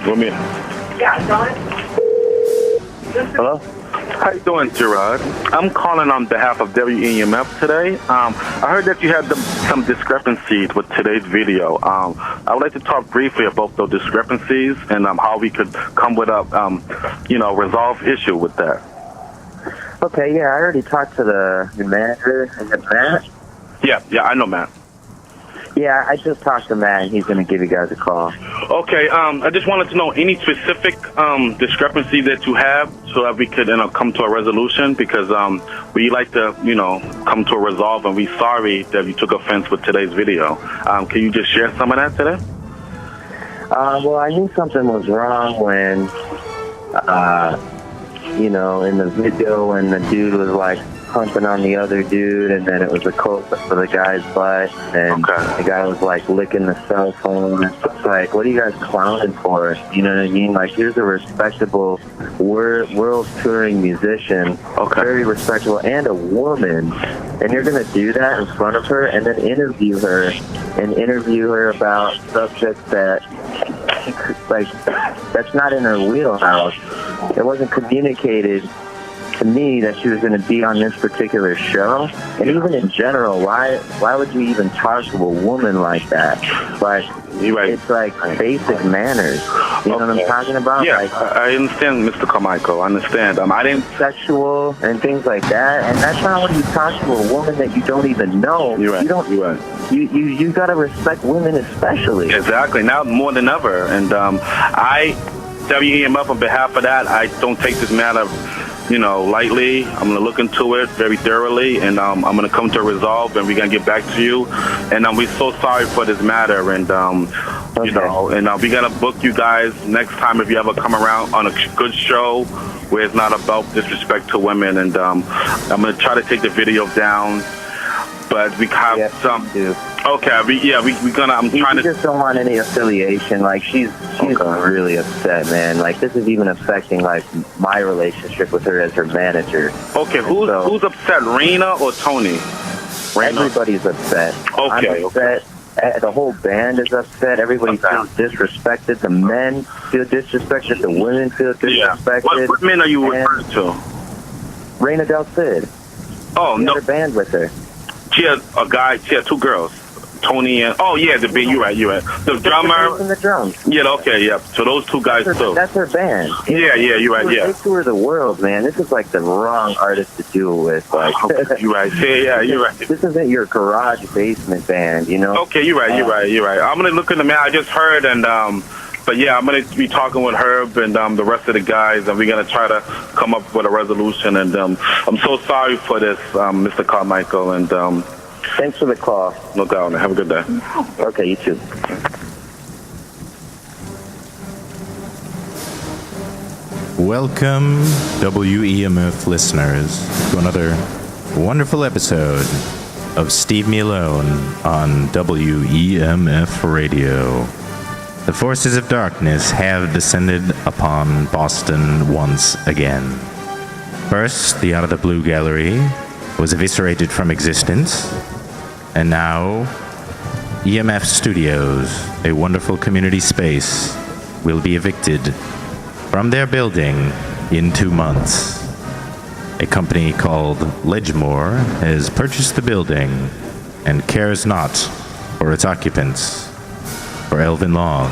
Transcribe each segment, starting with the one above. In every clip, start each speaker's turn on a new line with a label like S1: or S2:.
S1: Let me.
S2: Hello?
S1: How you doing, Gerard? I'm calling on behalf of WEMF today. I heard that you had some discrepancies with today's video. I would like to talk briefly about those discrepancies and how we could come with a, resolve issue with that.
S2: Okay, yeah, I already talked to the manager. Is it Matt?
S1: Yeah, I know Matt.
S2: Yeah, I just talked to Matt, and he's going to give you guys a call.
S1: Okay, I just wanted to know any specific discrepancy that you have so that we could come to a resolution, because we like to, come to a resolve, and we're sorry that you took offense with today's video. Can you just share some of that today?
S2: Well, I knew something was wrong when, in the video when the dude was, humping on the other dude, and then it was a close-up for the guy's butt, and the guy was, licking the cell phone. It's just what are you guys clowning for? You know what I mean? Here's a respectable world-touring musician, very respectable, and a woman, and you're going to do that in front of her and then interview her about subjects that, that's not in her wheelhouse. It wasn't communicated to me that she was going to be on this particular show. And even in general, why would you even talk to a woman like that? It's basic manners. You know what I'm talking about?
S1: Yeah, I understand, Mr. Carmichael. I understand. I didn't...
S2: Sexual and things like that. And that's not when you talk to a woman that you don't even know.
S1: You're right.
S2: You got to respect women especially.
S1: Exactly. Now more than ever. And WEMF, on behalf of that, I don't take this matter lightly. I'm going to look into it very thoroughly, and I'm going to come to a resolve, and we're going to get back to you. And we're so sorry for this matter, and we're going to book you guys next time if you ever come around on a good show where it's not about disrespect to women. And I'm going to try to take the video down, but we have some. Okay, we're gonna. I'm trying to.
S2: Just don't want any affiliation. She's really upset, man. This is even affecting my relationship with her as her manager.
S1: Okay, who's upset, Rena or Tony?
S2: Everybody's upset.
S1: Okay,
S2: I'm upset. The whole band is upset. Everybody feels disrespected. The men feel disrespected. The women feel disrespected.
S1: What men are you referring to?
S2: Rena Del Cid.
S1: Oh, no.
S2: Had a band with her.
S1: She had a guy. She had two girls. Tony and the band. You're right. The drummer
S2: and the drums.
S1: Yeah. Okay. Yeah. So those two guys too.
S2: That's her band.
S1: Yeah. You're right.
S2: They tour the world, man. This is the wrong artist to deal with.
S1: You're right. Yeah. You're right.
S2: This isn't your garage basement band,
S1: Okay. You're right. I'm gonna look in the man. I just heard but yeah, I'm going to be talking with Herb and the rest of the guys, and we're going to try to come up with a resolution. And I'm so sorry for this, Mr. Carmichael. And
S2: thanks for the call.
S1: No doubt. Have a good day.
S2: Okay, you too.
S3: Welcome, WEMF listeners, to another wonderful episode of Steve Me Alone on WEMF Radio. The forces of darkness have descended upon Boston once again. First, the Out of the Blue Gallery was eviscerated from existence, and now EMF Studios, a wonderful community space, will be evicted from their building in 2 months. A company called Ledgemore has purchased the building and cares not for its occupants, for Elvin Long,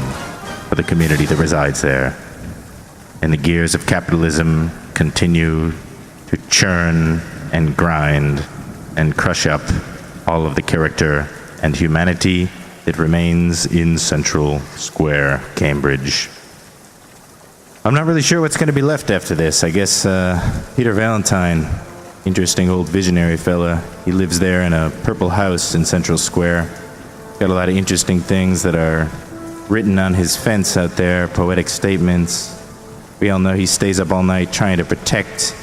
S3: for the community that resides there. And the gears of capitalism continue to churn and grind and crush up all of the character and humanity that remains in Central Square, Cambridge. I'm not really sure what's going to be left after this. I guess Peter Valentine, interesting old visionary fella, he lives there in a purple house in Central Square. Got a lot of interesting things that are written on his fence out there, poetic statements. We all know he stays up all night trying to protect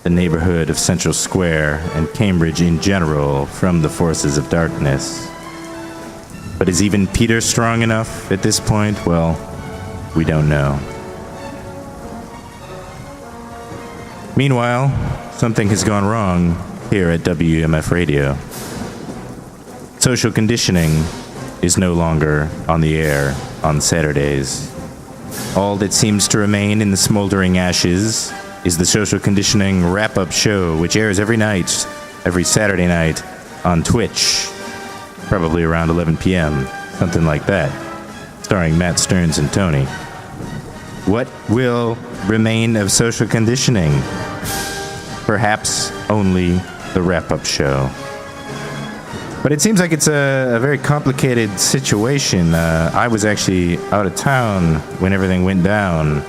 S3: the neighborhood of Central Square and Cambridge in general from the forces of darkness. But is even Peter strong enough at this point? Well, we don't know. Meanwhile, something has gone wrong here at WEMF Radio. Social conditioning is no longer on the air on Saturdays. all that seems to remain in the smoldering ashes is the Social Conditioning wrap-up show, which airs every night, every Saturday night, on Twitch, probably around 11 p.m., something like that, starring Matt Stearns and Tony. What will remain of Social Conditioning? Perhaps only the wrap-up show. But it seems like it's a very complicated situation. I was actually out of town when everything went down,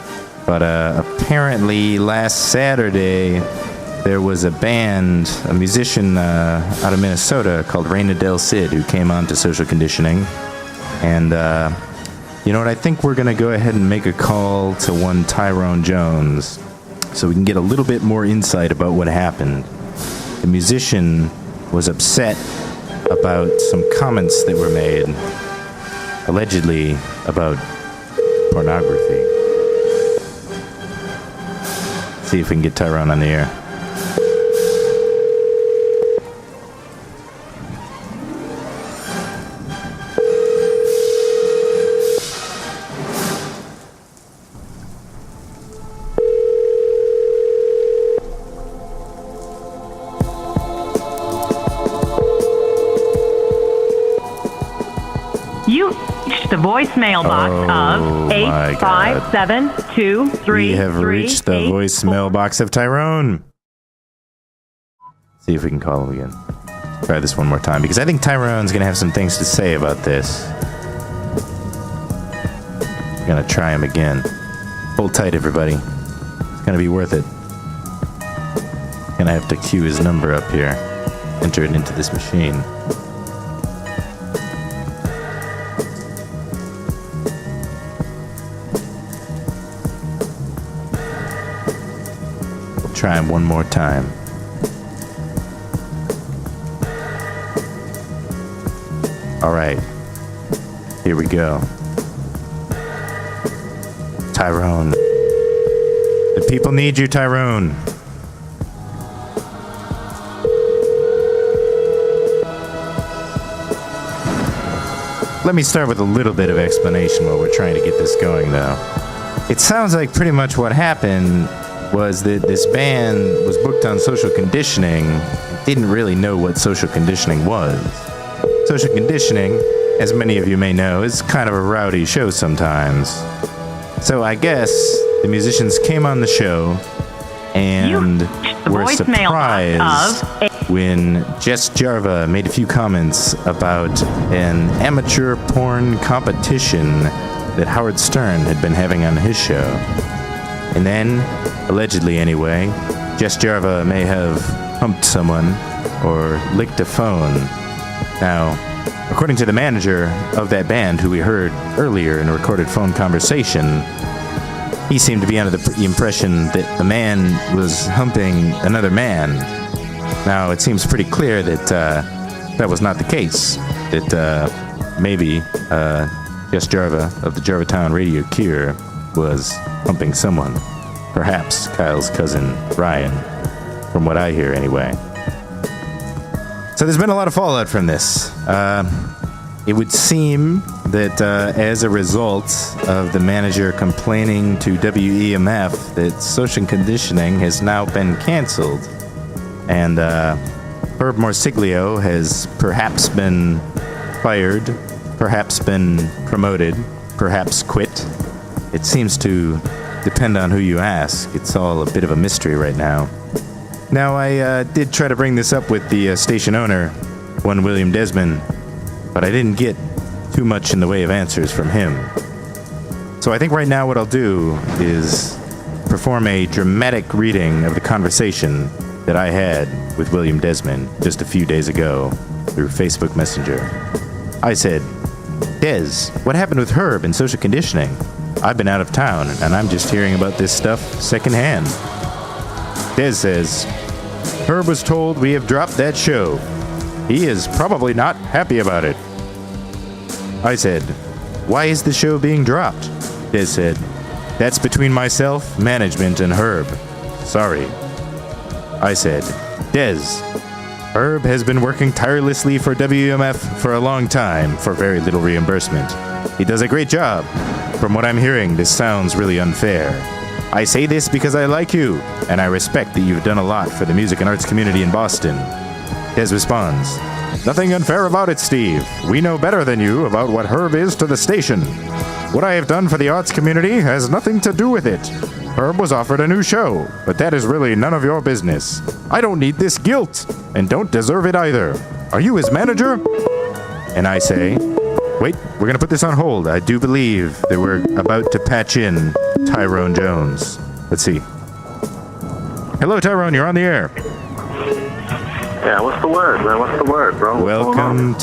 S3: but apparently last Saturday there was a band, a musician out of Minnesota called Reina Del Cid who came on to Social Conditioning. And you know what, I think we're going to go ahead and make a call to one Tyrone Jones so we can get a little bit more insight about what happened. The musician was upset about some comments that were made, allegedly about pornography. See if we can get Tyrone on the air.
S4: The voicemail box of 857-233.
S3: We have reached the voicemail box of Tyrone. See if we can call him again. Try this one more time, because I think Tyrone's going to have some things to say about this. Going to try him again. Hold tight, everybody. It's going to be worth it. Going to have to cue his number up here. Enter it into this machine. Try him one more time. All right. Here we go. Tyrone. The people need you, Tyrone. Let me start with a little bit of explanation while we're trying to get this going, though. It sounds like pretty much what happened was that this band was booked on Social Conditioning, didn't really know what Social Conditioning was. Social Conditioning, as many of you may know, is kind of a rowdy show sometimes. So I guess the musicians came on the show and were surprised when Jess Jarva made a few comments about an amateur porn competition that Howard Stern had been having on his show. And then, allegedly anyway, Jess Jarva may have humped someone or licked a phone. Now, according to the manager of that band, who we heard earlier in a recorded phone conversation, he seemed to be under the impression that the man was humping another man. Now, it seems pretty clear that that was not the case. That maybe Jess Jarva of the Jarvatown Radio Cure was humping someone. Perhaps Kyle's cousin, Ryan, from what I hear anyway. So there's been a lot of fallout from this. It would seem that as a result of the manager complaining to WEMF that Social Conditioning has now been canceled, and Herb Morsiglio has perhaps been fired, perhaps been promoted, perhaps quit. It seems to depend on who you ask. It's all a bit of a mystery right now. Now, I did try to bring this up with the station owner, one William Desmond, but I didn't get too much in the way of answers from him. So I think right now what I'll do is perform a dramatic reading of the conversation that I had with William Desmond just a few days ago through Facebook Messenger. I said, Des, what happened with Herb and Social Conditioning? I've been out of town, and I'm just hearing about this stuff secondhand. Des says, Herb was told we have dropped that show. He is probably not happy about it. I said, why is the show being dropped? Des said, that's between myself, management, and Herb. Sorry. I said, Des, Herb has been working tirelessly for WMF for a long time for very little reimbursement. He does a great job. From what I'm hearing, this sounds really unfair. I say this because I like you, and I respect that you've done a lot for the music and arts community in Boston. Des responds, nothing unfair about it, Steve. We know better than you about what Herb is to the station. What I have done for the arts community has nothing to do with it. Herb was offered a new show, but that is really none of your business. I don't need this guilt, and don't deserve it either. Are you his manager? And I say, wait, we're gonna put this on hold. I do believe that we're about to patch in Tyrone Jones. Let's see. Hello, Tyrone, you're on the air.
S1: Yeah, what's the word, man? What's the word, bro?
S3: Welcome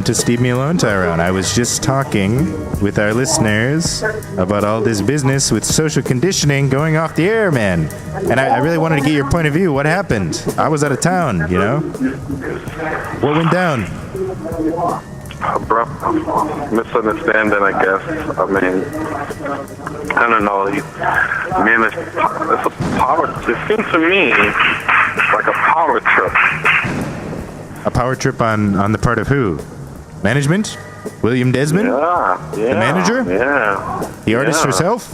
S3: to Steve Me Alone, Tyrone. I was just talking with our listeners about all this business with social conditioning going off the air, man. And I really wanted to get your point of view. What happened? I was out of town, you know? What went down?
S1: Bro, misunderstanding, I guess. I mean, I don't know. Man, it's a power. It seems to me like a power trip.
S3: A power trip on the part of who? Management? William Desmond?
S1: Yeah.
S3: The manager?
S1: Yeah.
S3: The artist herself?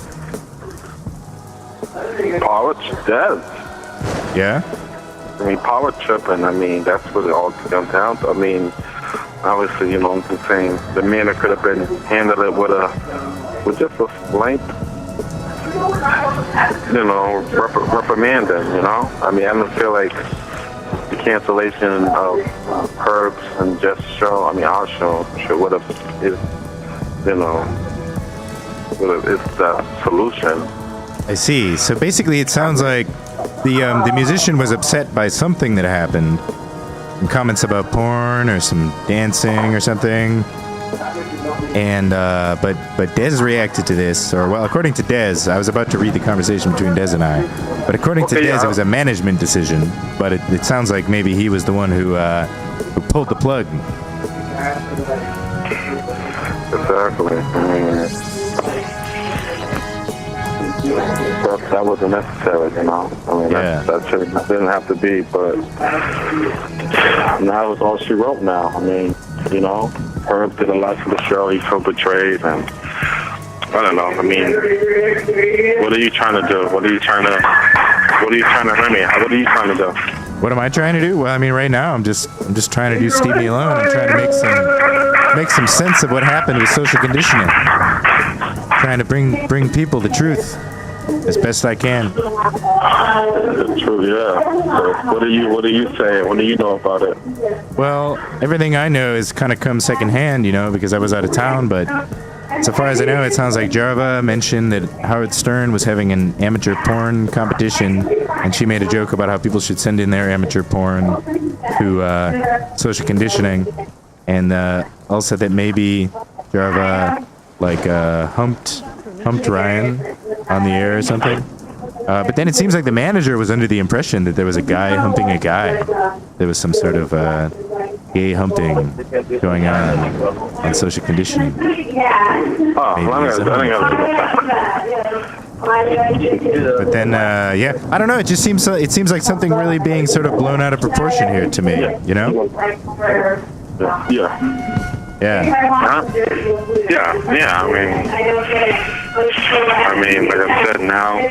S1: Power trip.
S3: Yeah.
S1: I mean, power tripping. I mean, that's what it all comes down to. I mean, obviously, you know, I'm just saying the man that could have been handled it with just a slight, you know, reprimanding. You know, I mean, I don't feel like the cancellation of Herb's and Jeff's show. I mean, our show would have is, you know, is the solution.
S3: I see. So basically, it sounds like the musician was upset by something that happened. Some comments about porn or some dancing or something. And but Des reacted to this, or well, according to Des, I was about to read the conversation between Des and I. But according to Des, it was a management decision. But it sounds like maybe he was the one who pulled the plug.
S1: Exactly. That wasn't necessary, you know. I mean, that didn't have to be, but now it's all she wrote now. I mean, you know, Herb did a lot for the show. He felt betrayed, and I don't know. I mean, what are you trying to do? What are you trying to hurt me? What are you trying to do?
S3: What am I trying to do? Well, I mean, right now I'm just trying to do Steve Me Alone. I'm trying to make some sense of what happened with social conditioning. Trying to bring people the truth as best I can.
S1: True, yeah. So what are you saying? What do you know about it?
S3: Well, everything I know is kind of come secondhand, you know, because I was out of town. But so far as I know, it sounds like Jarva mentioned that Howard Stern was having an amateur porn competition, and she made a joke about how people should send in their amateur porn to social conditioning, and also that maybe Jarva humped Ryan on the air or something. But then it seems like the manager was under the impression that there was a guy humping a guy. There was some sort of gay humping going on social conditioning. But then, I don't know. It just seems like something really being sort of blown out of proportion here to me. You know?
S1: Yeah.
S3: Yeah.
S1: I mean, like I said, now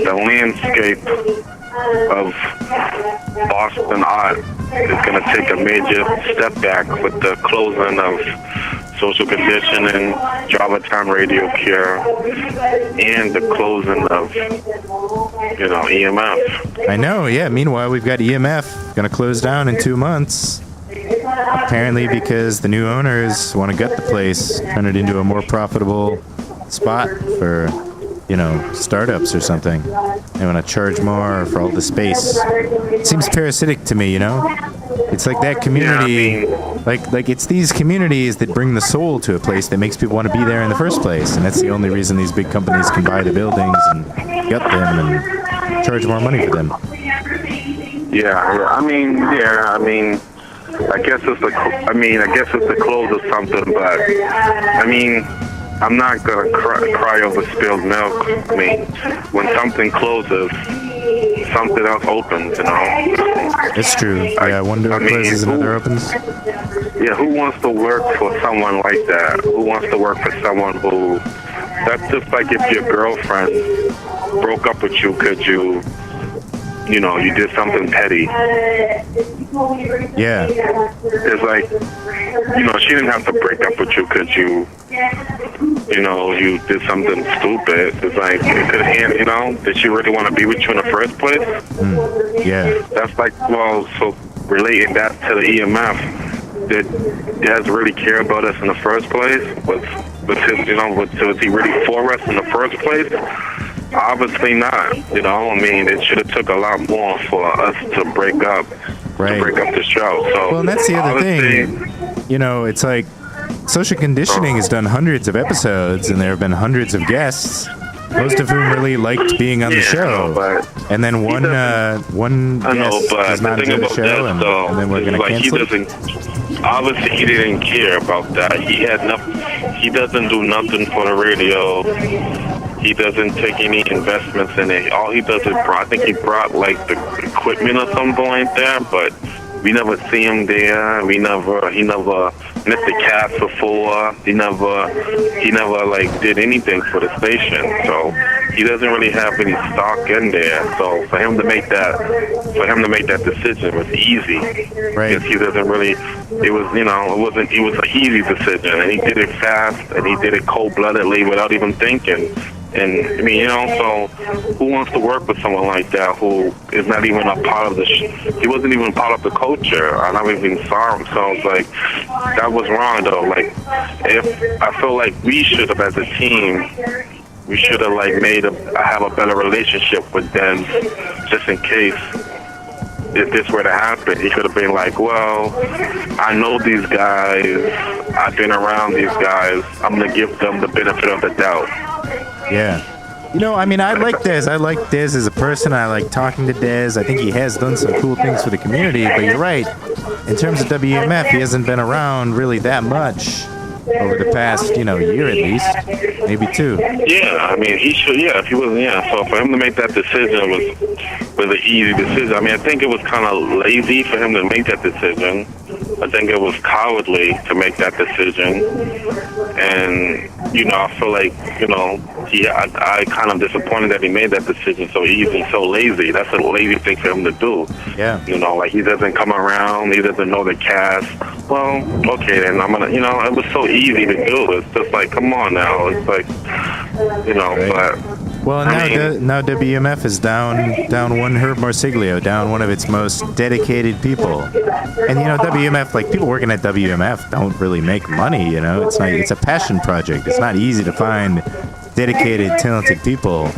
S1: the landscape of Boston art is going to take a major step back with the closing of social conditioning, Java Time Radio Cure, and the closing of, you know, EMF.
S3: I know, yeah. Meanwhile, we've got EMF going to close down in 2 months. Apparently because the new owners want to gut the place, turn it into a more profitable spot for, you know, startups or something. They want to charge more for all the space. It seems parasitic to me, you know? It's like that community, like it's these communities that bring the soul to a place that makes people want to be there in the first place. And that's the only reason these big companies can buy the buildings and gut them and charge more money for them.
S1: I mean, I guess it's the close of something, but I mean, I'm not gonna cry over spilled milk. I mean, when something closes, something else opens, you know.
S3: It's true. Yeah, one door closes, another opens.
S1: Yeah, who wants to work for someone like that? Who wants to work for someone who That's just like if your girlfriend broke up with you because you did something petty.
S3: Yeah.
S1: It's like, she didn't have to break up with you because you did something stupid. It's like, it could end, did she really want to be with you in the first place?
S3: Yeah.
S1: That's like, so relating that to the EMF, did Des really care about us in the first place? Was he really for us in the first place? Obviously not. It should have took a lot more for us to break up,
S3: Right.
S1: to break up the show. So,
S3: well, and that's the other thing. It's like Social Conditioning has done hundreds of episodes, and there have been hundreds of guests, most of whom really liked being on the show. And then one guest does not enjoy the show, and then we're going to cancel it.
S1: Obviously, he didn't care about that. He doesn't do nothing for the radio. He doesn't take any investments in it. All he does is I think he brought like the equipment or something like that, but we never see him there. He never met the cast before. He never like did anything for the station. So he doesn't really have any stock in there. So for him to make that decision was easy.
S3: Right.
S1: Because he doesn't really. It was it was an easy decision, and he did it fast, and he did it cold-bloodedly without even thinking. And so who wants to work with someone like that who is not even a part of he wasn't even part of the culture. I never even saw him, so it's like, that was wrong though. Like, I feel like we should have, as a team, we should have like have a better relationship with them, just in case if this were to happen. He could have been like, well, I know these guys, I've been around these guys, I'm gonna give them the benefit of the doubt.
S3: Yeah. I like Des. I like Des as a person. I like talking to Des. I think he has done some cool things for the community, but you're right. In terms of WEMF, he hasn't been around really that much over the past, year at least. Maybe two.
S1: Yeah, he should, if he was, So for him to make that decision was an easy decision. I think it was kind of lazy for him to make that decision. I think it was cowardly to make that decision. And, I feel like, I kind of disappointed that he made that decision so easy, so lazy. That's a lazy thing for him to do.
S3: Yeah.
S1: Like he doesn't come around, he doesn't know the cast. Well, okay, then I'm going to, it was so easy to do. It's just like, come on now. It's like,
S3: right.
S1: But...
S3: Well, now WMF is down one Herb Marsiglio, down one of its most dedicated people. And WMF, like, people working at WMF don't really make money, it's a passion project. It's not easy to find dedicated, talented people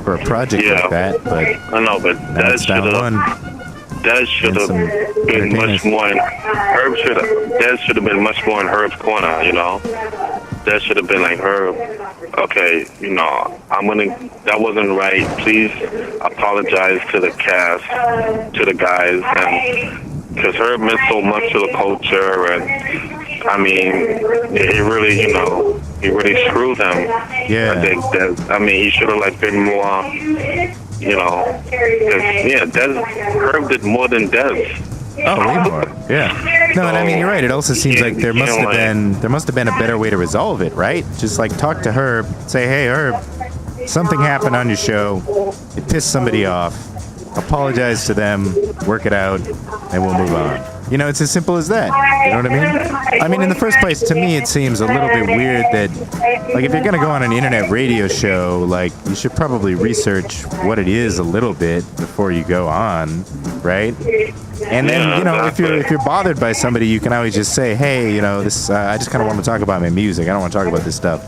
S3: for a project like that, but
S1: I know, but
S3: that should have
S1: been much more in Herb that should have been much more in Herb's corner, That should have been like, Herb, okay, that wasn't right. Please apologize to the cast, to the guys, and because Herb meant so much to the culture, and it really, he really screwed them.
S3: Yeah.
S1: I think that, he should have like been more, Herb did more than Des.
S3: Oh, way more. Yeah. No, and you're right. It also seems like there must have been a better way to resolve it, right? Just like talk to Herb, say, hey, Herb, something happened on your show. It pissed somebody off. Apologize to them, work it out, and we'll move on. It's as simple as that. You know what I mean? In the first place, to me, it seems a little bit weird that, like, if you're going to go on an internet radio show, like, you should probably research what it is a little bit before you go on, right? And then, if you're bothered by somebody, you can always just say, hey, this, I just kind of want to talk about my music. I don't want to talk about this stuff.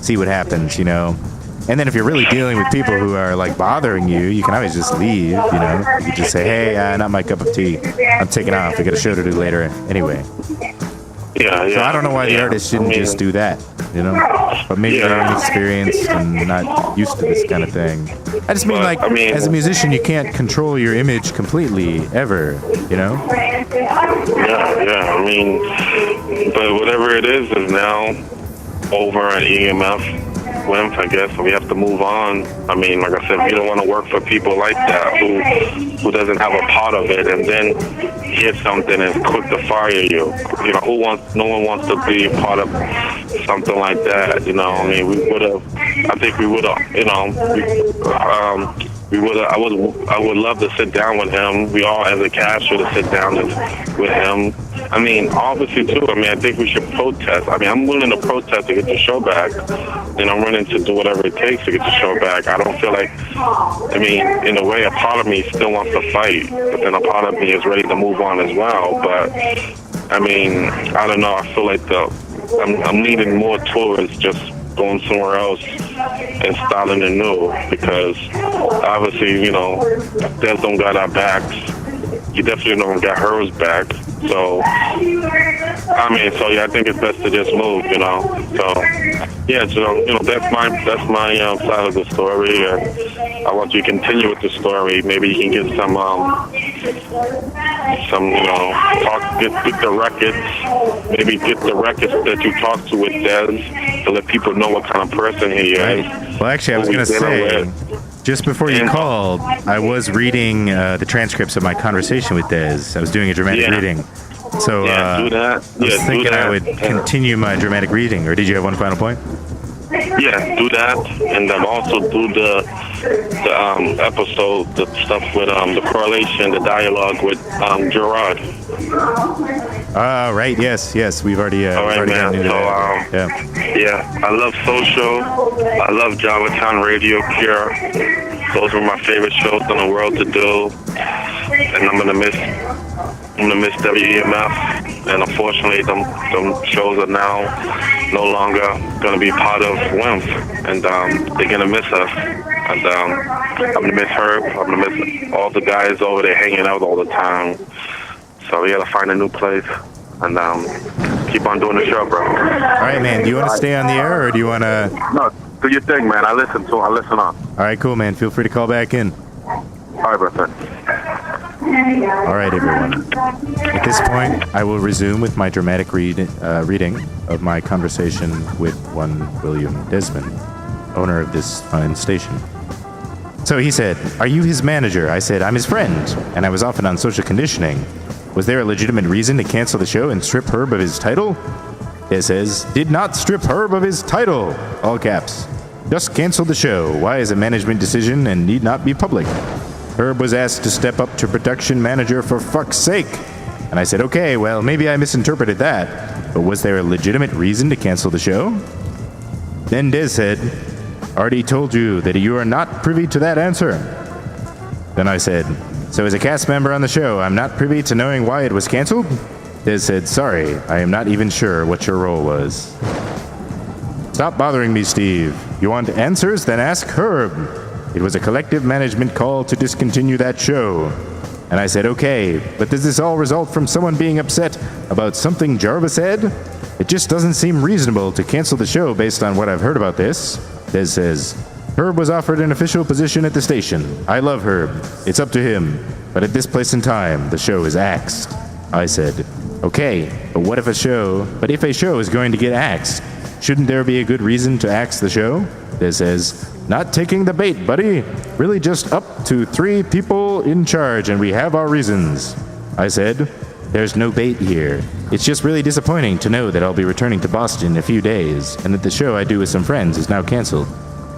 S3: See what happens, And then if you're really dealing with people who are, like, bothering you, you can always just leave, You can just say, hey, not my cup of tea. I'm taking off. I got a show to do later anyway.
S1: Yeah.
S3: So I don't know why the artist shouldn't just do that, But maybe they're inexperienced and not used to this kind of thing. I just mean, as a musician, you can't control your image completely, ever,
S1: Yeah. But whatever it is now over at EMF. WEMF, I guess, and we have to move on. I mean, like I said, we don't want to work for people like that who doesn't have a part of it, and then hear something and quick to fire you. You know, no one wants to be a part of something like that. You know, I mean, I would love to sit down with him. We all, as a cast, should sit down with him. I mean, obviously, too, I think we should protest. I mean, I'm willing to protest to get the show back, and I'm willing to do whatever it takes to get the show back. I don't feel like, I mean, in a way, a part of me still wants to fight, but then a part of me is ready to move on as well. But, I mean, I don't know. I feel like I'm leaning more towards just going somewhere else and starting anew, because obviously, you know, Des don't got our backs. You definitely don't got hers back. So, I mean, I think it's best to just move, you know. So, yeah, so, you know, that's my side of the story, and I want you to continue with the story. Maybe you can get some, you know, get the records. Maybe get the records that you talked to with Des to let people know what kind of person he is.
S3: Right. Well, actually, I was going to say, just before you called, I was reading the transcripts of my conversation with Des. I was doing a dramatic reading. So
S1: do that.
S3: I was thinking I would continue my dramatic reading, or did you have one final point?
S1: Yeah, do that, and also do the episode, the stuff with the correlation, the dialogue with Gerard.
S3: Right, yes, we've already
S1: all right, man.
S3: gotten into
S1: that. Yeah, I love Social. I love Javatown Radio Cure. Those were my favorite shows in the world to do, and I'm gonna miss WEMF. And unfortunately, them shows are now no longer going to be part of WEMF, and they're going to miss us. And I'm going to miss Herb. I'm going to miss all the guys over there hanging out all the time. So we got to find a new place and keep on doing the show, bro.
S3: All right, man. Do you want to stay on the air, or do you want to?
S1: No, do your thing, man. I listen on.
S3: All right, cool, man. Feel free to call back in.
S1: All right, brother.
S3: All right, everyone. At this point, I will resume with my dramatic reading of my conversation with one William Desmond, owner of this fine station. So he said, "Are you his manager?" I said, "I'm his friend, and I was often on social conditioning. Was there a legitimate reason to cancel the show and strip Herb of his title?" It says, "Did not strip Herb of his title," all caps. "Just cancel the show. Why is a management decision and need not be public. Herb was asked to step up to production manager for fuck's sake." And I said, "Okay, well, maybe I misinterpreted that, but was there a legitimate reason to cancel the show?" Then Des said, "Already told you that you are not privy to that answer." Then I said, "So as a cast member on the show, I'm not privy to knowing why it was canceled?" Des said, "Sorry, I am not even sure what your role was." "Stop bothering me, Steve. You want answers? Then ask Herb. It was a collective management call to discontinue that show." And I said, "Okay, but does this all result from someone being upset about something Jarvis said? It just doesn't seem reasonable to cancel the show based on what I've heard about this." Des says, "Herb was offered an official position at the station. I love Herb. It's up to him. But at this place in time, the show is axed." I said, "Okay, but if a show is going to get axed, shouldn't there be a good reason to axe the show?" Des says, "Not taking the bait, buddy. Really just up to 3 people in charge, and we have our reasons." I said, "There's no bait here. It's just really disappointing to know that I'll be returning to Boston in a few days, and that the show I do with some friends is now canceled,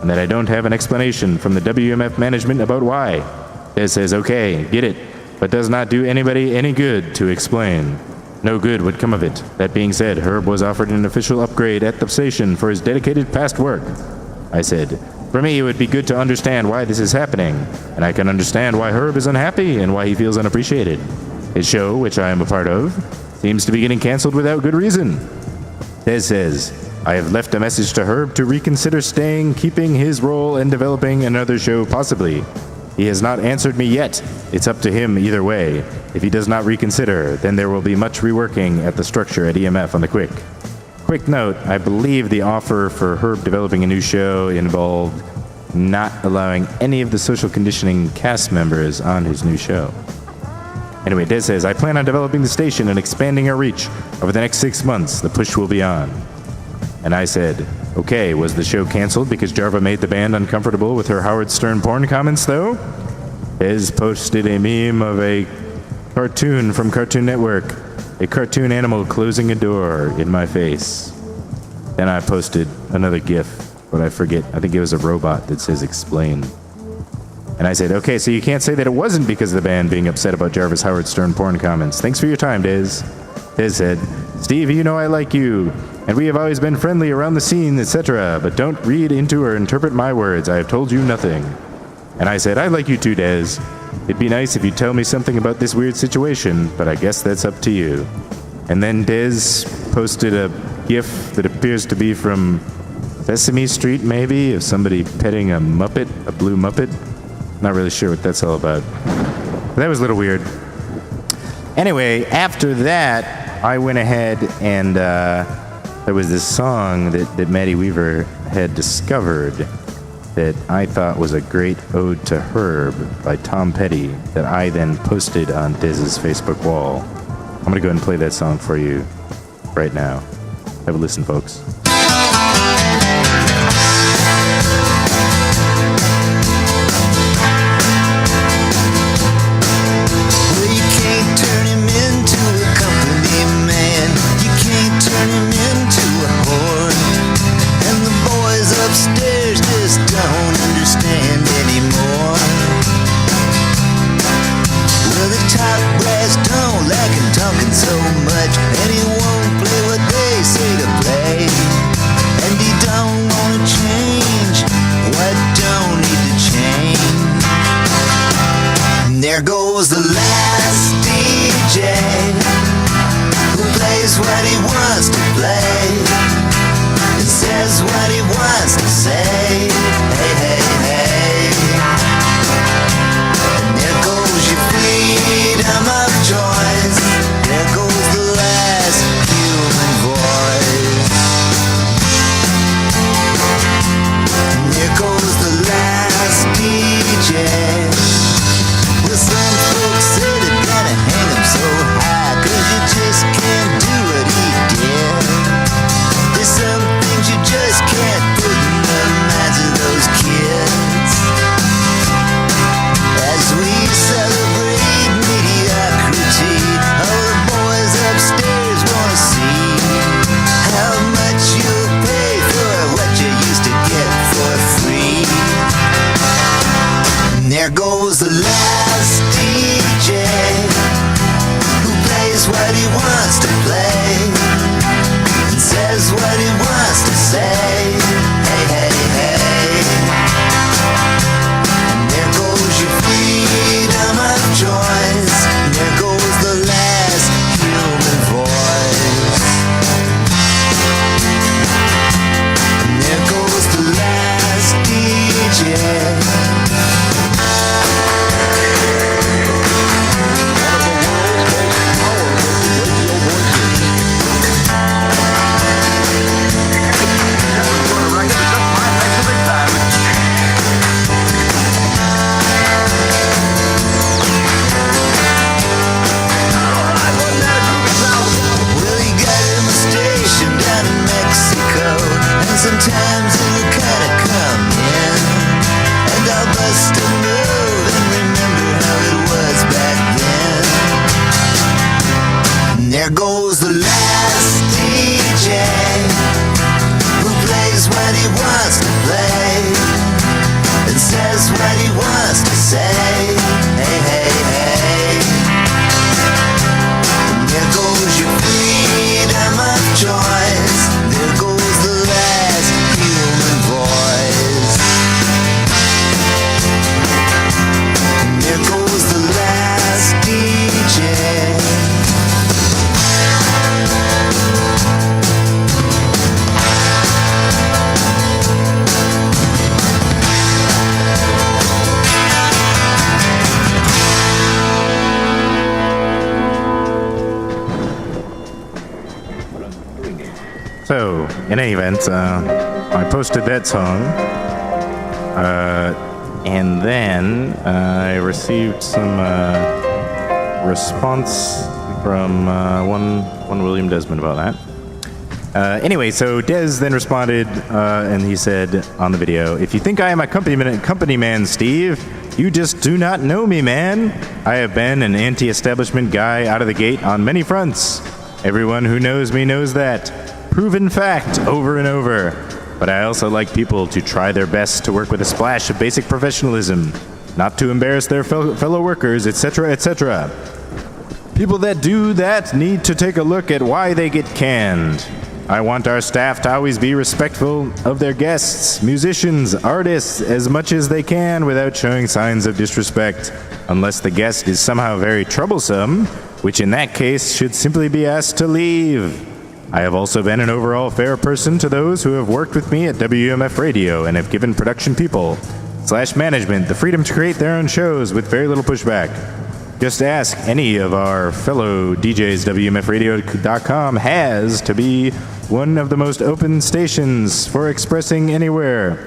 S3: and that I don't have an explanation from the WMF management about why." Des says, "Okay, get it, but does not do anybody any good to explain. No good would come of it. That being said, Herb was offered an official upgrade at the station for his dedicated past work." I said, "For me, it would be good to understand why this is happening, and I can understand why Herb is unhappy and why he feels unappreciated. His show, which I am a part of, seems to be getting canceled without good reason." Des says, "I have left a message to Herb to reconsider staying, keeping his role, and developing another show possibly. He has not answered me yet. It's up to him either way. If he does not reconsider, then there will be much reworking at the structure at EMF on the quick." Quick note, I believe the offer for Herb developing a new show involved not allowing any of the social conditioning cast members on his new show. Anyway, Des says, "I plan on developing the station and expanding our reach. Over the next 6 months, the push will be on." And I said, okay, was the show canceled because Jarva made the band uncomfortable with her Howard Stern porn comments, though? Des posted a meme of a cartoon from Cartoon Network, a cartoon animal closing a door in my face. Then I posted another GIF, but I forget. I think it was a robot that says explain. And I said, okay, so you can't say that it wasn't because of the band being upset about Jarvis Howard Stern porn comments. Thanks for your time, Des. Des said, Steve, you know I like you, and we have always been friendly around the scene, etc., but don't read into or interpret my words. I have told you nothing. And I said, I like you too, Des. It'd be nice if you'd tell me something about this weird situation, but I guess that's up to you. And then Des posted a GIF that appears to be from Sesame Street, maybe, of somebody petting a Muppet, a blue Muppet. Not really sure what that's all about. But that was a little weird. Anyway, after that, I went ahead and there was this song that Maddie Weaver had discovered that I thought was a great ode to Herb by Tom Petty that I then posted on Dez's Facebook wall. I'm going to go ahead and play that song for you right now. Have a listen, folks.
S5: Upstairs just don't understand anymore. Well, the top brass don't like him talking so much, and he won't play what they say to play. And he don't wanna change what don't need to change. And there goes the last DJ who plays what he wants to play. Says what he wants to say. Hey, hey, hey. And there goes your freedom of choice. There goes the last human voice. And there goes the last DJ. Well, some folks say they're gonna hang him so high, 'cause you just can't do what he did. There's some things you just can't put in the minds of those kids. As we celebrate mediocrity, all the boys upstairs wanna see how much you'll pay for what you used to get for free. And there goes the last DJ who plays what he wants to play. Says what he wants to say. Hey, hey, hey. And there goes your freedom of choice. And there goes the last human voice. And there goes the last DJ. Sometimes it'll kinda come in, and I'll bust a move and remember how it was back then. And there goes the last DJ who plays what he wants to play and says what he wants to say. Hey, hey, hey. And there goes your freedom of choice. There goes the last human voice. And there goes the last DJ.
S3: So, in any event, I posted that song, and then I received some response from one William Desmond about that. Anyway, so Des then responded, and he said on the video, "If you think I am a company man, Steve, you just do not know me, man. I have been an anti-establishment guy out of the gate on many fronts. Everyone who knows me knows that. Proven fact over and over. But I also like people to try their best to work with a splash of basic professionalism, not to embarrass their fellow workers, etc., etc. People that do that need to take a look at why they get canned. I want our staff to always be respectful of their guests, musicians, artists, as much as they can without showing signs of disrespect, unless the guest is somehow very troublesome, which in that case should simply be asked to leave. I have also been an overall fair person to those who have worked with me at WMF Radio and have given production people / management the freedom to create their own shows with very little pushback. Just ask any of our fellow DJs. WMFradio.com has to be one of the most open stations for expressing anywhere.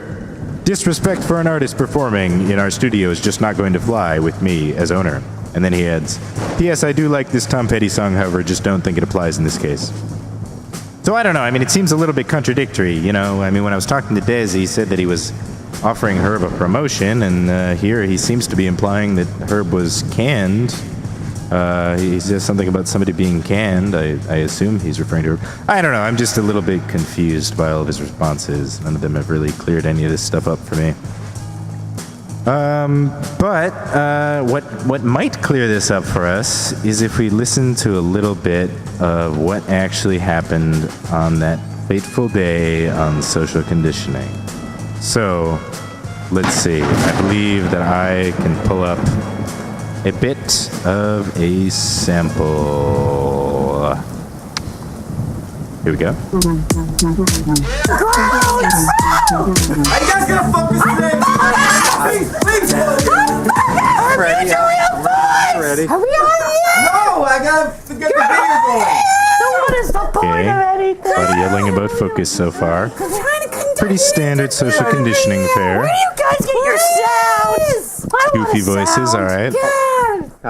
S3: Disrespect for an artist performing in our studio is just not going to fly with me as owner." And then he adds, "P.S. I do like this Tom Petty song, however, just don't think it applies in this case." So I don't know. I mean, it seems a little bit contradictory, you know. I mean, when I was talking to Des, he said that he was offering Herb a promotion, and here he seems to be implying that Herb was canned. He says something about somebody being canned. I assume he's referring to Herb. I don't know. I'm just a little bit confused by all of his responses. None of them have really cleared any of this stuff up for me. But what might clear this up for us is if we listen to a little bit of what actually happened on that fateful day on social conditioning. So, let's see. I believe that I can pull up a bit of a sample. Here we go.
S6: Are you guys gonna focus today? Please,
S7: Ready? Ready?
S6: Are we on yet? No, I gotta get the video going. So what is the point of anything?
S3: A lot of yelling about focus so far. Pretty standard social conditioning fare.
S6: Where do you guys get your sounds?
S3: Goofy voices, alright.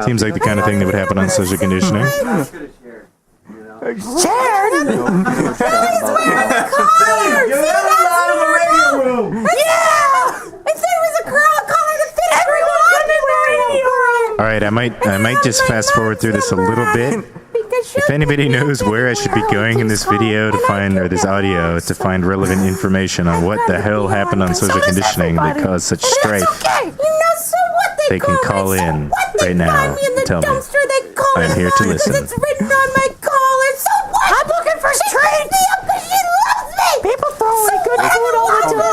S3: Seems like the kind of thing that would happen on social conditioning.
S6: Shared?
S3: Alright, I might just fast forward through this a little bit. If anybody knows where I should be going in this video to find, or this audio, to find relevant information on what the hell happened on social conditioning that caused such strife, they can call in right now and tell me. I'm here to listen.
S6: It's written on my collar. So what? I'm looking for treats. She loves me. People throw away good food all the time.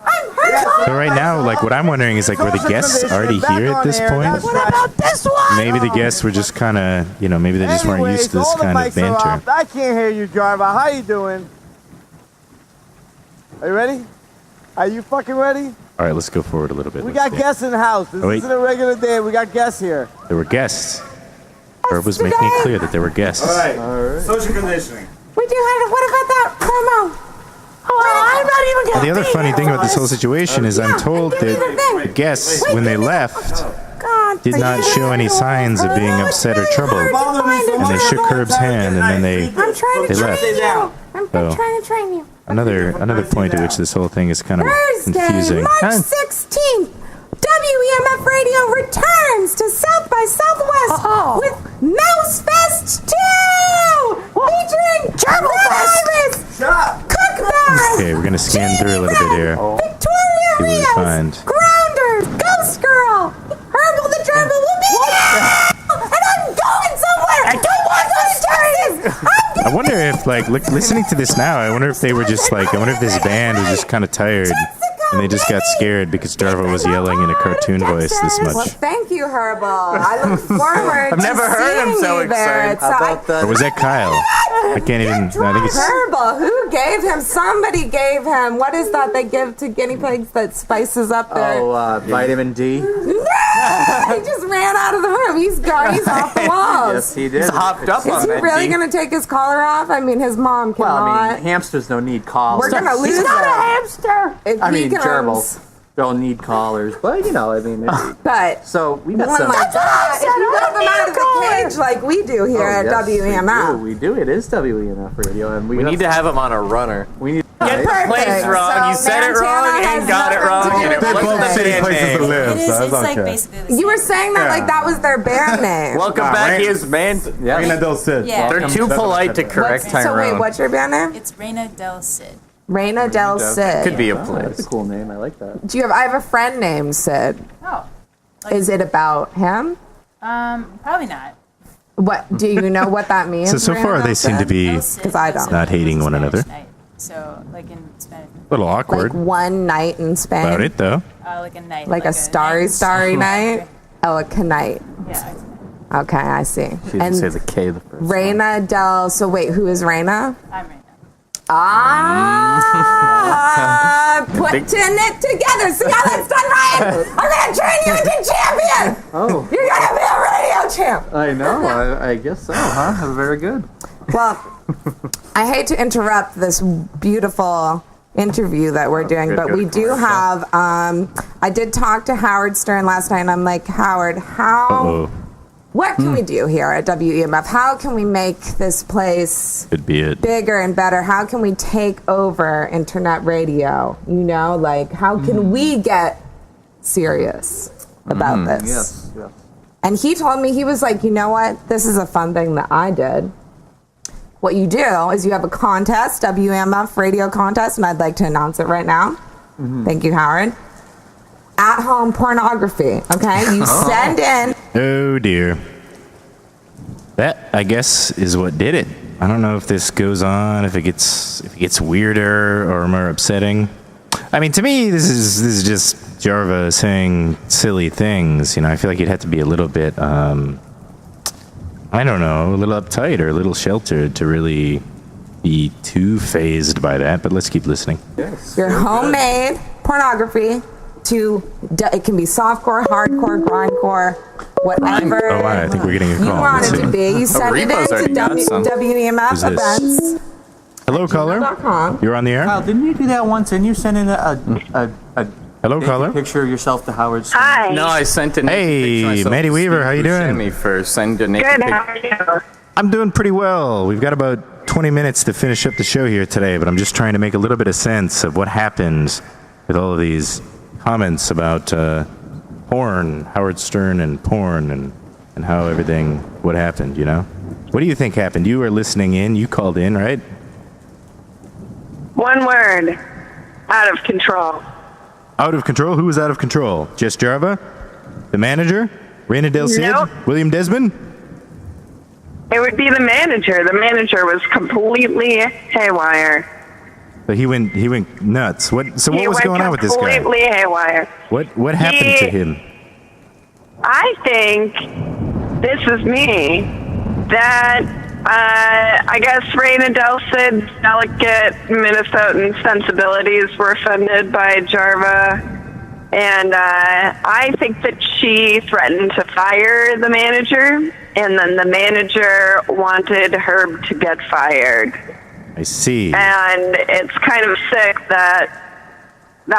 S6: I'm her.
S3: So right now, like, what I'm wondering is, like, were the guests already here at this point?
S6: What about this one?
S3: Maybe the guests were just kind of, you know, maybe they just weren't used to this kind of banter.
S7: I can't hear you, driver. How you doing? Are you ready? Are you fucking ready?
S3: All right, let's go forward a little bit.
S7: We got guests in the house. This isn't a regular day. We got guests here.
S3: There were guests. Herb was making it clear that there were guests.
S6: All right.
S7: Social conditioning.
S6: We do have. What about that promo? Oh, I'm not even gonna
S3: The other funny thing about this whole situation is I'm told that the guests, when they left, did not show any signs of being upset or troubled. And they shook Herb's hand and then they left.
S6: I'm trying to train you.
S3: Another point at which this whole thing is kind of
S6: Thursday,
S3: confusing.
S6: March 16th, WEMF Radio returns to South by Southwest with Mouse Fest 2! Featuring Travis, Cookback,
S3: Okay, we're going to scan through a little bit here.
S6: Victoria
S3: See what we
S6: Rios,
S3: find.
S6: Grounders, Ghost Girl, Herbal the Drummer will be there! And I'm going somewhere! I don't want those stories!
S3: I wonder if, like, listening to this now, I wonder if they were just like, I wonder if this band was just kind of tired and they just got scared because Darvo was yelling in a cartoon voice this
S8: Well,
S3: much.
S8: thank you, Herbal. I look forward
S7: I've never heard him so excited.
S3: Or was that Kyle? I can't even, I think it's...
S8: Herbal. Who gave him? Somebody gave him. What is that they give to guinea pigs that spices up their...
S7: Vitamin D.
S8: He just ran out of the room. He's off the walls.
S7: Yes, he did. He's hopped up
S8: Is he really going to take his collar off? I mean, his mom cannot.
S7: hamsters don't need collars.
S8: We're going to lose
S6: He's not a
S8: it.
S6: hamster!
S8: If
S7: I
S8: he
S7: mean,
S8: comes,
S7: gerbil.
S9: don't need callers, but I mean.
S8: But
S9: so we got
S8: one
S9: some.
S8: like that, if you let them out of the cage like we do here at WEMF.
S9: We do. It is WEMF radio, and
S10: we need to have him on a runner. We need
S8: to get
S10: the place wrong. You said it wrong and got it wrong.
S8: You were saying that like that was their band name.
S10: Welcome back, his band.
S11: Reina Del Cid.
S12: Yeah.
S10: They're too polite to correct Tyrone.
S8: So wait, what's your band name?
S12: It's Reina Del Cid.
S8: Reina Del Cid.
S10: Could be a place.
S9: That's a cool name. I like that.
S8: I have a friend named Sid.
S12: Oh.
S8: Is it about him?
S12: Probably not.
S8: What do you know what that means?
S3: So far they seem to be
S8: because I don't
S3: not hating one another.
S12: So like in Spanish.
S3: A little awkward.
S8: Like one night in Spain.
S3: About it though.
S12: Like a night.
S8: Like a starry night. Oh, a night.
S12: Yeah.
S8: Okay, I see.
S9: She didn't say the K the first.
S8: Reina Del. So wait, who is Reina?
S12: I'm Reina.
S8: Putting it together. See how that's done, Ryan? I'm gonna turn you into champion.
S9: Oh,
S8: you're gonna be a radio champ.
S9: I know. I guess so, huh? Very good.
S8: Well, I hate to interrupt this beautiful interview that we're doing, but we do have. I did talk to Howard Stern last night, and I'm like, Howard, what can we do here at WEMF? How can we make this place bigger and better? How can we take over internet radio? Like how can we get serious about this?
S9: Yes.
S8: And he told me, he was like, you know what? This is a fun thing that I did. What you do is you have a contest, WEMF radio contest, and I'd like to announce it right now. Thank you, Howard. At-home pornography, okay? You send in...
S3: Oh, dear. That, I guess, is what did it. I don't know if this goes on, if it gets weirder or more upsetting. I mean, to me, this is just Jarva saying silly things. I feel like you'd have to be a little bit, I don't know, a little uptight or a little sheltered to really be too phased by that. But let's keep listening.
S9: Yes.
S8: Your homemade pornography it can be softcore, hardcore, grindcore, whatever.
S3: Oh, wow, I think we're getting a call.
S8: You want it to be. You send it into WEMF events.
S3: Hello, caller. You're on the air.
S9: Kyle, didn't you do that once? And you sent in a
S3: hello, caller.
S9: Picture of yourself to Howard Stern.
S10: Hi. No, I sent an
S3: Hey, Maddie Weaver, how you doing?
S10: Send me first. Send a naked
S13: Good. How are you?
S3: I'm doing pretty well. We've got about 20 minutes to finish up the show here today, but I'm just trying to make a little bit of sense of what happened with all of these comments about porn, Howard Stern and porn, and how what happened, What do you think happened? You were listening in, you called in, right?
S13: One word. Out of control.
S3: Out of control? Who was out of control? Just Jarva? The manager? Reina Del Cid?
S13: Nope.
S3: William Desmond?
S13: It would be the manager. The manager was completely haywire.
S3: But he went nuts. What was going on with this guy?
S13: Completely haywire.
S3: What happened to him?
S13: I think this is me. That I guess Reina Del Cid's delicate Minnesotan sensibilities were offended by Jarva, and I think that she threatened to fire the manager, and then the manager wanted her to get fired.
S3: I see.
S13: And it's kind of sick that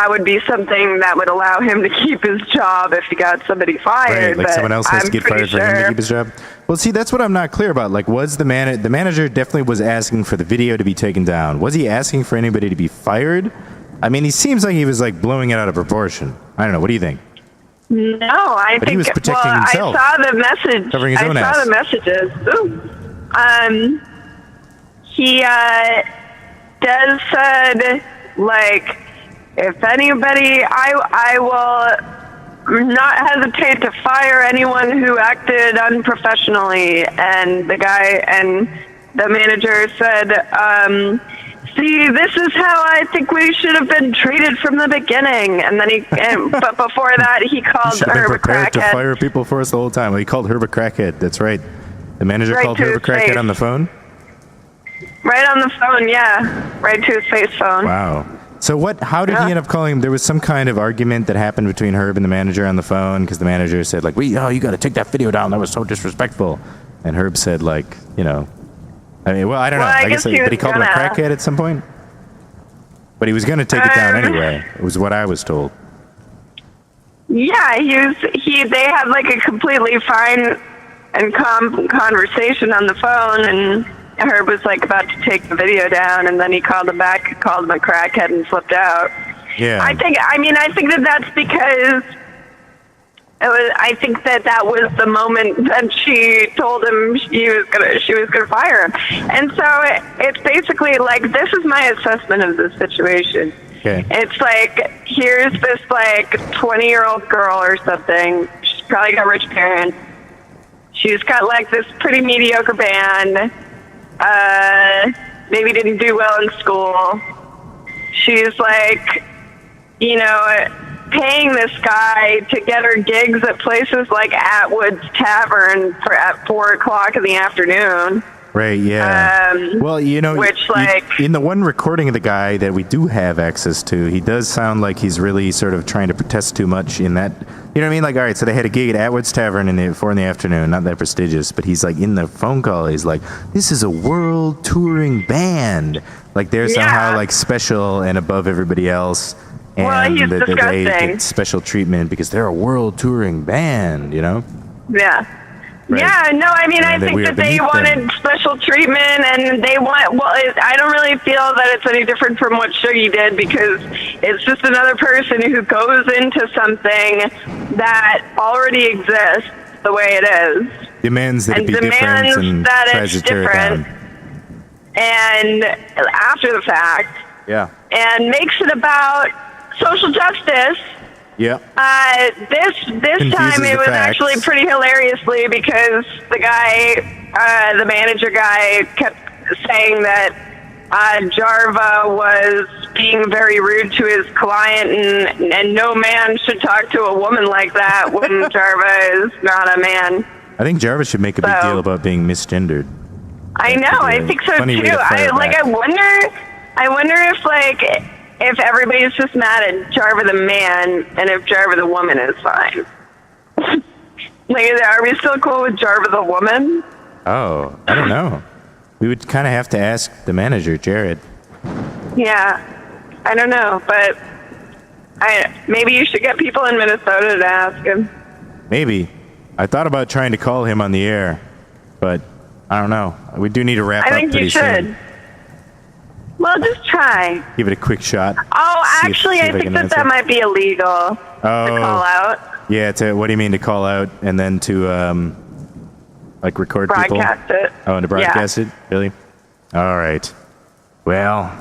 S13: would be something that would allow him to keep his job if he got somebody fired.
S3: Right, like
S13: but
S3: someone else has to get fired for him to keep his job. Well, see, that's what I'm not clear about. Like, was the manager definitely was asking for the video to be taken down? Was he asking for anybody to be fired? I mean, he seems like he was like blowing it out of proportion. I don't know. What do you think?
S13: No, I
S3: But
S13: think
S3: he was protecting himself,
S13: I saw the message.
S3: covering his own
S13: I
S3: ass.
S13: saw the messages. Ooh. He Des said, like, if anybody, I will not hesitate to fire anyone who acted unprofessionally. And the manager said, see, this is how I think we should have been treated from the beginning. And then but before that, he called Herb a
S3: prepared to
S13: crackhead.
S3: fire people for us the whole time. Well, he called Herb a crackhead. That's right. The manager
S13: Right
S3: called
S13: to
S3: Herb a
S13: his
S3: crackhead
S13: face.
S3: on the phone.
S13: Right on the phone, yeah. Right to his face phone.
S3: Wow. So how did he end up calling him? There was some kind of argument that happened between Herb and the manager on the phone because the manager said, like, you got to take that video down. That was so disrespectful. And Herb said, like, I don't know.
S13: Well,
S3: I guess
S13: he
S3: but he
S13: was
S3: called him a
S13: gonna-
S3: crackhead at some point? But he was going to take it down anyway. It was what I was told.
S13: Yeah, they had like a completely fine and calm conversation on the phone, and Herb was like about to take the video down, and then he called him back, called him a crackhead, and flipped out.
S3: Yeah.
S13: I think that that's because I think that was the moment that she told him she was gonna fire him, and so it's basically like, this is my assessment of the situation.
S3: Okay.
S13: It's like, here's this like 20-year-old girl or something. She's probably got rich parents. She's got like this pretty mediocre band. Maybe didn't do well in school. She's like, paying this guy to get her gigs at places like Atwood's Tavern at 4:00 in the afternoon.
S3: Right, yeah. Well,
S13: which, like,
S3: in the one recording of the guy that we do have access to, he does sound like he's really sort of trying to protest too much in that. You know what I mean? Like, all right, so they had a gig at Atwood's Tavern at 4 in the afternoon, not that prestigious, but he's like, in the phone call, he's like, this is a world touring band. Like, they're somehow like special and above everybody else. And
S13: he's
S3: they
S13: disgusting.
S3: get special treatment because they're a world touring band,
S13: Yeah.
S3: Right.
S13: Yeah, no, I mean, I
S3: And
S13: think
S3: we are
S13: that they
S3: beneath
S13: wanted
S3: them.
S13: special treatment, and they want, I don't really feel that it's any different from what Shuggy did, because it's just another person who goes into something that already exists the way it is.
S3: Demands that it
S13: And
S3: be different
S13: demands
S3: and
S13: that
S3: tries
S13: it's
S3: to tear it
S13: different.
S3: down.
S13: And after the fact,
S3: Yeah.
S13: and makes it about social justice.
S3: Yeah.
S13: This
S3: Confuses
S13: time it
S3: the
S13: was
S3: facts.
S13: actually pretty hilariously, because the guy, the manager guy, kept saying that Jarva was being very rude to his client, and no man should talk to a woman like that when Jarva is not a man.
S3: I think Jarvis should make a big deal about being misgendered.
S13: I know, I think so
S3: funny way
S13: too.
S3: to fire back.
S13: I wonder if everybody's just mad at Jarva the man, and if Jarva the woman is fine. Like, are we still cool with Jarva the woman?
S3: Oh, I don't know. We would kind of have to ask the manager, Jared.
S13: Yeah, I don't know, but maybe you should get people in Minnesota to ask him.
S3: Maybe. I thought about trying to call him on the air, but I don't know. We do need to wrap
S13: I
S3: up
S13: think
S3: pretty
S13: you should.
S3: soon.
S13: Well, just try.
S3: Give it a quick shot.
S13: Oh,
S3: See if-
S13: actually,
S3: see
S13: I
S3: if I
S13: think
S3: can
S13: that
S3: answer.
S13: might be illegal to call out.
S3: Yeah, what do you mean to call out and then to, like, record people?
S13: Broadcast it.
S3: Oh, and to broadcast it? Really? All right. Well,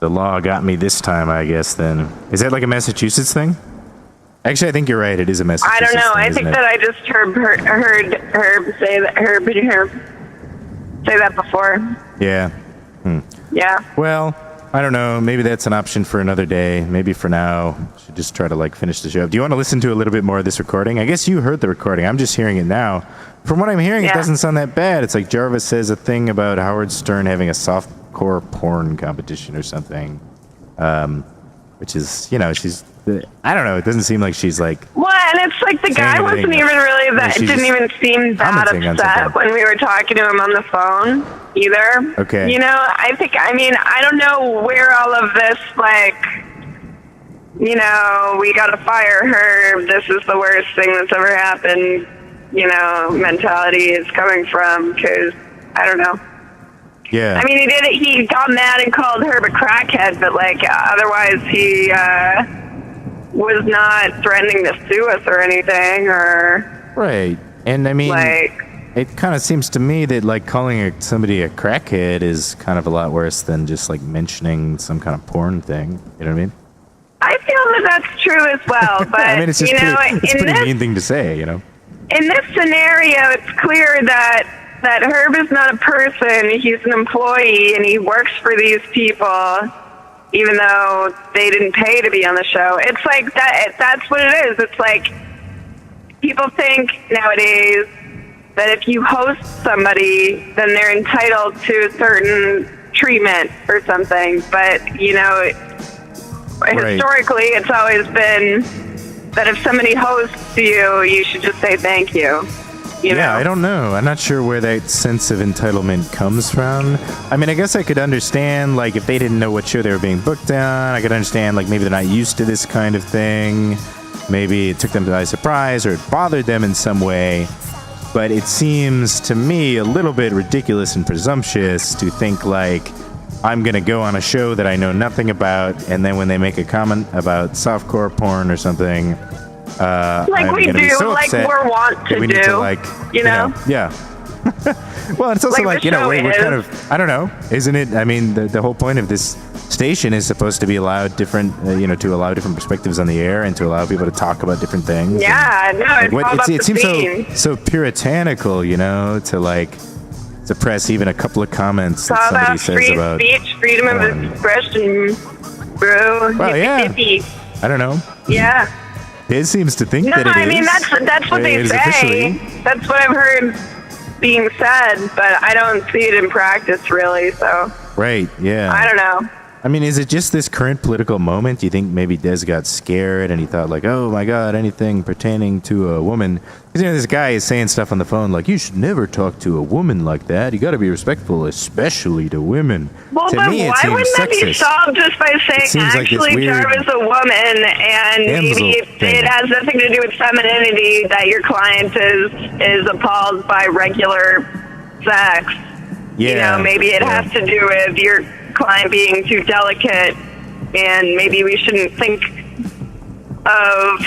S3: the law got me this time, I guess, then. Is that like a Massachusetts thing? Actually, I think you're right. It is a
S13: I
S3: Massachusetts
S13: don't know.
S3: thing,
S13: I
S3: isn't
S13: think
S3: it?
S13: that I just heard Herb say that. Herb say that before.
S3: Yeah.
S13: Yeah.
S3: Well, I don't know. Maybe that's an option for another day. Maybe for now, should just try to like finish the show. Do you want to listen to a little bit more of this recording? I guess you heard the recording. I'm just hearing it now. From what I'm hearing, it doesn't sound that bad. It's like Jarvis says a thing about Howard Stern having a softcore porn competition or something, which is, she's. I don't know. It doesn't seem like she's like.
S13: Well, and it's like the guy
S3: anything.
S13: wasn't even really that.
S3: She's
S13: It didn't
S3: just
S13: even seem that
S3: commenting on
S13: upset
S3: something.
S13: when we were talking to him on the phone either.
S3: Okay.
S13: I don't know where all of this, like, we got to fire her. This is the worst thing that's ever happened, mentality is coming from, because I don't know.
S3: Yeah.
S13: I mean, he did it. He got mad and called Herb a crackhead, but like otherwise, he was not threatening to sue us or anything. Or
S3: Right. And I mean,
S13: like,
S3: it kind of seems to me that like calling somebody a crackhead is kind of a lot worse than just like mentioning some kind of porn thing. You know what I mean?
S13: I feel that that's true as well. But
S3: I mean, it's just it's a pretty mean thing to say.
S13: in this scenario, it's clear that Herb is not a person. He's an employee, and he works for these people, even though they didn't pay to be on the show. It's like that. That's what it is. It's like people think nowadays that if you host somebody, then they're entitled to certain treatment or something. But, historically, it's always been that if somebody hosts you, you should just say thank you.
S3: I don't know. I'm not sure where that sense of entitlement comes from. I mean, I guess I could understand, like, if they didn't know what show they were being booked on, I could understand, like, maybe they're not used to this kind of thing. maybe it took them by surprise or it bothered them in some way. But it seems to me a little bit ridiculous and presumptuous to think like, I'm going to go on a show that I know nothing about, and then when they make a comment about softcore porn or something,
S13: like
S3: I'm
S13: we
S3: gonna
S13: do,
S3: be so
S13: like
S3: upset
S13: we're wont
S3: that
S13: to
S3: we
S13: do,
S3: need to, like,
S13: you know?
S3: Yeah. Well, it's also
S13: Like
S3: like,
S13: the
S3: you know,
S13: show
S3: we're
S13: is.
S3: kind of, I don't know, isn't it? I mean, the whole point of this station is supposed to be allowed different, to allow different perspectives on the air and to allow people to talk about different things.
S13: Yeah, no,
S3: And,
S13: it's all about
S3: it
S13: the
S3: seems
S13: scene.
S3: so puritanical, to like suppress even a couple of comments
S13: It's
S3: that
S13: all
S3: somebody
S13: about
S3: says
S13: free
S3: about.
S13: speech, freedom of expression, bro.
S3: Well, yeah.
S13: Hippie.
S3: I don't know.
S13: Yeah.
S3: It seems to think
S13: No,
S3: that it is.
S13: I mean that's what they
S3: It is
S13: say.
S3: officially.
S13: That's what I've heard being said, but I don't see it in practice really. So
S3: Right, yeah.
S13: I don't know.
S3: I mean, is it just this current political moment? Do you think maybe Des got scared and he thought like, oh my God, anything pertaining to a woman? Because, this guy is saying stuff on the phone like, you should never talk to a woman like that. You got to be respectful, especially to women.
S13: Well,
S3: To
S13: but
S3: me, it
S13: why
S3: seems
S13: wouldn't that be
S3: sexist.
S13: solved just by saying
S3: seems like this
S13: actually
S3: weird
S13: Jarvis a woman and
S3: damsel
S13: maybe
S3: thing.
S13: it has nothing to do with femininity that your client is appalled by regular sex.
S3: Yeah.
S13: Maybe it has to do with your client being too delicate, and maybe we shouldn't think of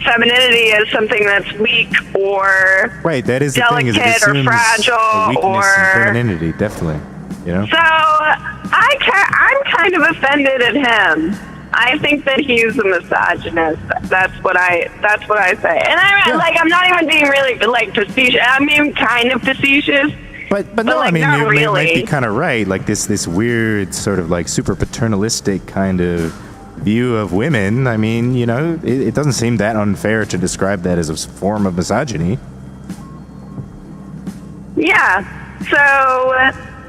S13: femininity as something that's weak or
S3: Right, that is the thing. Is it
S13: delicate or
S3: assumes
S13: fragile
S3: a weakness
S13: or
S3: in femininity, definitely.
S13: So I'm kind of offended at him. I think that he's a misogynist. That's what I say. And I'm not even being really facetious. I mean, kind of facetious.
S3: But no,
S13: like,
S3: I mean,
S13: not
S3: you
S13: really.
S3: might be kind of right. Like this weird sort of like super paternalistic kind of view of women. I mean, it doesn't seem that unfair to describe that as a form of misogyny.
S13: Yeah. So,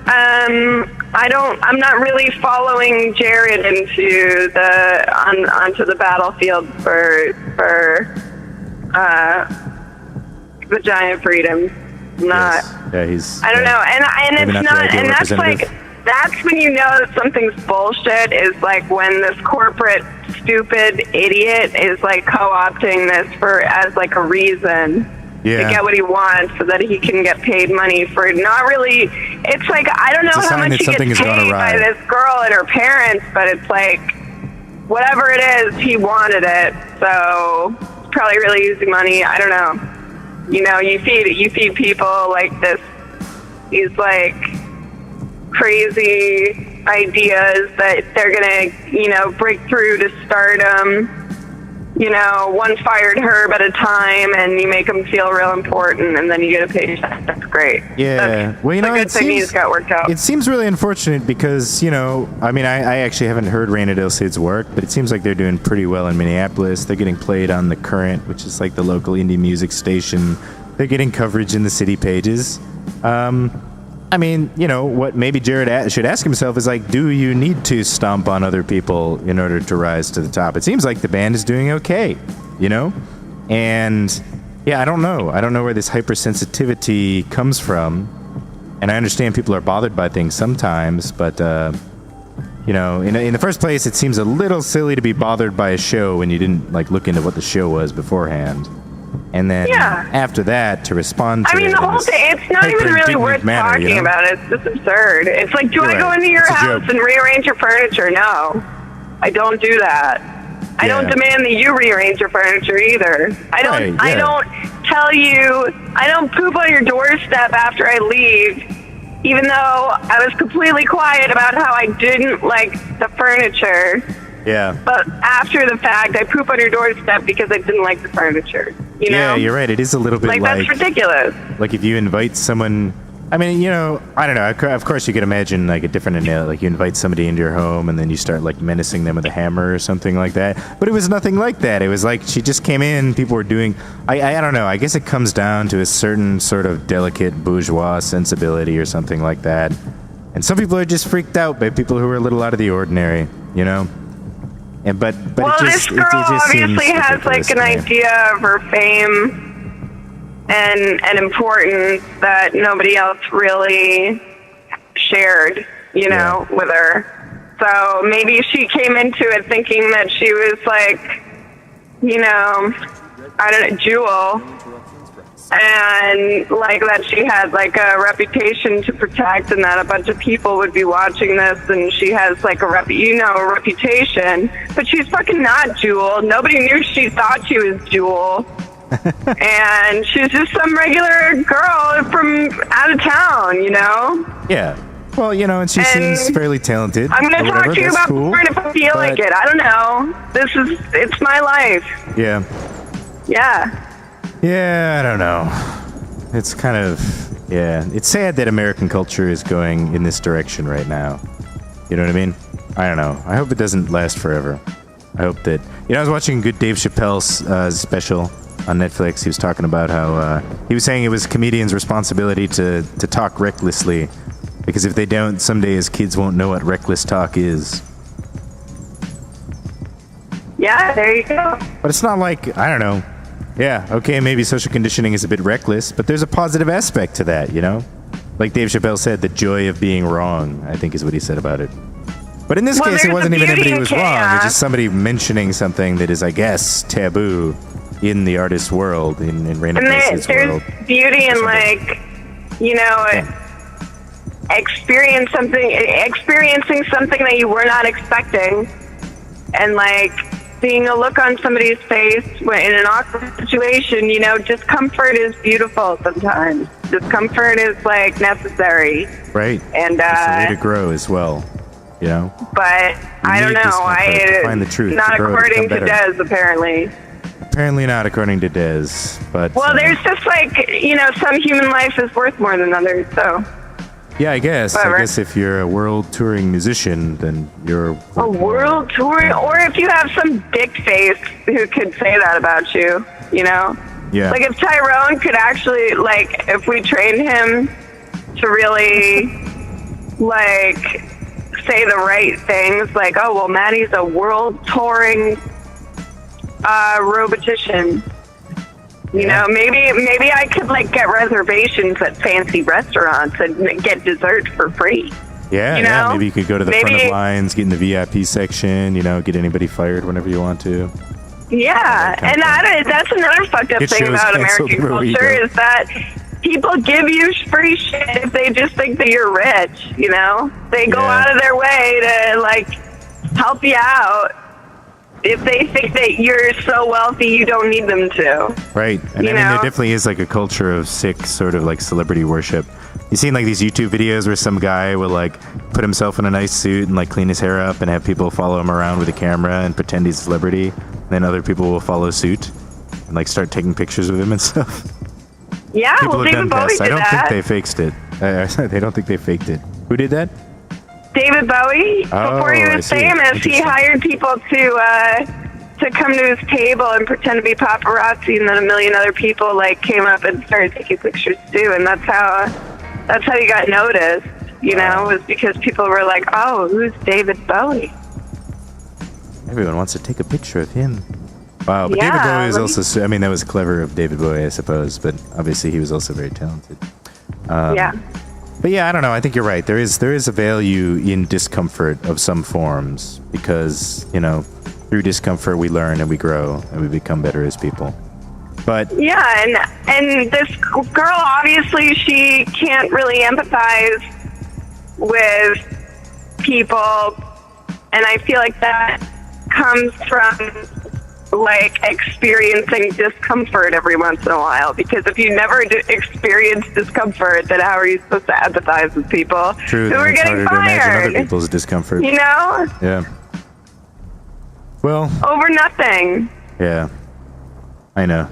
S13: I'm not really following Jared into onto the battlefield for vagina freedom. Not.
S3: Yeah, he's.
S13: I don't know, and
S3: maybe
S13: it's
S3: not the
S13: not,
S3: ideal
S13: and that's
S3: representative.
S13: that's when you know that something's bullshit. Is like when this corporate stupid idiot is like co-opting this as like a reason to get what he wants, so that he can get paid money for it. Not really. It's like I don't know
S3: It's a
S13: how
S3: sign
S13: much
S3: that
S13: he
S3: something
S13: gets
S3: has gone
S13: paid by
S3: awry.
S13: this girl and her parents, but it's like whatever it is, he wanted it, so it's probably really easy money. I don't know. You feed people like this, these like crazy ideas that they're gonna, break through to stardom. One fired herb at a time, and you make them feel real important, and then you get a paycheck. That's great.
S3: Yeah,
S13: That's a good thing he's got worked out.
S3: It seems really unfortunate because, I mean, I actually haven't heard Raina Del Cid's work, but it seems like they're doing pretty well in Minneapolis. They're getting played on The Current, which is like the local indie music station. They're getting coverage in the city pages. I mean, what maybe Jared should ask himself is like, do you need to stomp on other people in order to rise to the top? It seems like the band is doing okay, And yeah, I don't know. I don't know where this hypersensitivity comes from. And I understand people are bothered by things sometimes, but in the first place, it seems a little silly to be bothered by a show when you didn't look into what the show was beforehand. And then after that, to respond to
S13: I mean, the whole thing, it's not even really worth talking about. It's just absurd. It's like, do I go into your house and rearrange your furniture? No. I don't do that. I don't demand that you rearrange your furniture either. I don't tell you, I don't poop on your doorstep after I leave, even though I was completely quiet about how I didn't like the furniture.
S3: Yeah.
S13: But after the fact, I poop on your doorstep because I didn't like the furniture.
S3: Yeah, you're right. It is a little bit like
S13: that's ridiculous.
S3: Like if you invite someone, I mean, I don't know. Of course, you could imagine like a different analogy. Like you invite somebody into your home and then you start like menacing them with a hammer or something like that. But it was nothing like that. It was like she just came in. People were doing. I don't know. I guess it comes down to a certain sort of delicate bourgeois sensibility or something like that. And some people are just freaked out by people who are a little out of the ordinary. And but
S13: this girl obviously has like an idea of her fame and importance that nobody else really shared, with her. So maybe she came into it thinking that she was like, you know, I don't know, Jewel, and like that she had like a reputation to protect, and that a bunch of people would be watching this, and she has like a reputation, but she's fucking not Jewel. Nobody knew she thought she was Jewel. And she's just some regular girl from out of town, you know?
S3: Yeah. Well, you know, and she seems fairly talented.
S13: I'm going to talk to you about
S3: cool,
S13: porn if I feel like it. I don't know. It's my life.
S3: Yeah.
S13: Yeah.
S3: Yeah, I don't know. It's kind of, it's sad that American culture is going in this direction right now. You know what I mean? I don't know. I hope it doesn't last forever. I hope that, I was watching good Dave Chappelle's special on Netflix. He was talking about how, he was saying it was comedians' responsibility to talk recklessly, because if they don't, someday his kids won't know what reckless talk is.
S13: Yeah, there you go.
S3: But it's not like, I don't know. Yeah, okay, maybe social conditioning is a bit reckless, but there's a positive aspect to that, you know? Like Dave Chappelle said, the joy of being wrong, I think is what he said about it. But in this case, it wasn't even anybody who was wrong. It's just somebody mentioning something that is, I guess, taboo in the artist world, in Raina Grace's world.
S13: There's beauty in, like, you know, experiencing something that you were not expecting, and, like, seeing a look on somebody's face in an awkward situation. You know, discomfort is beautiful sometimes. Discomfort is, like, necessary.
S3: Right.
S13: And
S3: it's a way to grow as well, you know?
S13: But I don't know.
S3: To find the truth.
S13: Not
S3: to grow,
S13: according
S3: to
S13: to Des, apparently.
S3: Apparently not according to Des, but...
S13: Well, there's just, like, you know, some human life is worth more than others, so...
S3: Yeah, I guess.
S13: Whatever.
S3: I guess if you're a world touring musician, then you're...
S13: A world touring? Or if you have some dick face who could say that about you, you know?
S3: Yeah.
S13: Like, if Tyrone could actually, like, if we trained him to really, like, say the right things, like, oh, well, Maddie's a world touring robotician. You know, maybe I could, like, get reservations at fancy restaurants and get dessert for free.
S3: Yeah,
S13: you know?
S3: yeah. Maybe you could go to the front of lines, get in the VIP section, you know, get anybody fired whenever you want to.
S13: Yeah, and that's another fucked up thing about American culture is that people give you free shit if they just think that you're rich, you know? They go out of their way to, like, help you out if they think that you're so wealthy you don't need them to.
S3: Right. And I mean, there definitely is, like, a culture of sick sort of, like, celebrity worship. You seen, like, these YouTube videos where some guy will, like, put himself in a nice suit and, like, clean his hair up and have people follow him around with a camera and pretend he's a celebrity. And then other people will follow suit and, like, start taking pictures of him and stuff.
S13: Yeah,
S3: People have
S13: David
S3: done
S13: Bowie
S3: this.
S13: did
S3: I don't
S13: that.
S3: think they faked it. They don't think they faked it. Who did that?
S13: David Bowie, before he was famous, he hired people to come to his table and pretend to be paparazzi, and then a million other people, like, came up and started taking pictures too, and that's how he got noticed, you know, was because people were like, oh, who's David Bowie?
S3: Everyone wants to take a picture of him. Wow, but David Bowie is also, I mean, that was clever of David Bowie, I suppose, but obviously he was also very talented. But yeah, I don't know, I think you're right. There is a value in discomfort of some forms, because, you know, through discomfort we learn and we grow and we become better as people. But
S13: yeah, and this girl, obviously, she can't really empathize with people, and I feel like that comes from, like, experiencing discomfort every once in a while, because if you never experience discomfort, then how are you supposed to empathize with people
S3: true,
S13: who are
S3: it's
S13: getting
S3: harder to imagine
S13: fired?
S3: other people's discomfort.
S13: You know?
S3: Yeah. Well.
S13: Over nothing.
S3: Yeah. I know.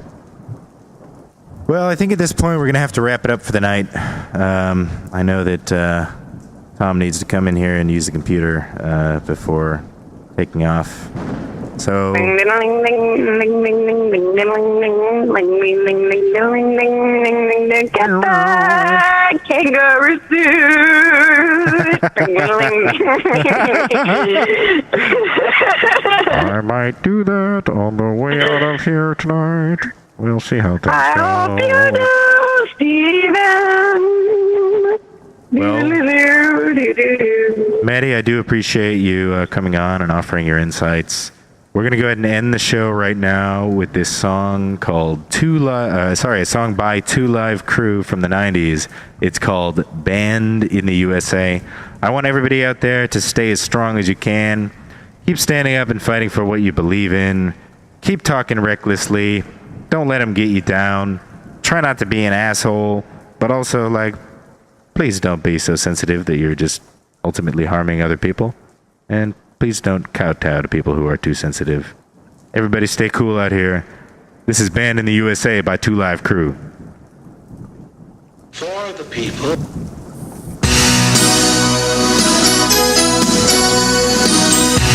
S3: Well, I think at this point we're going to have to wrap it up for the night. I know that Tom needs to come in here and use the computer before taking off. So
S13: Get the kangaroo
S11: I might do that on the way out of here tonight. We'll see how things
S13: I hope you do, Steven.
S3: Well, Maddie, I do appreciate you coming on and offering your insights. We're going to go ahead and end the show right now with this song called a song by Two Live Crew from the 90s. It's called Banned in the USA. I want everybody out there to stay as strong as you can. Keep standing up and fighting for what you believe in. Keep talking recklessly. Don't let them get you down. Try not to be an asshole, but also, like, please don't be so sensitive that you're just ultimately harming other people. And please don't kowtow to people who are too sensitive. Everybody stay cool out here. This is Banned in the USA by Two Live Crew.
S14: For the people.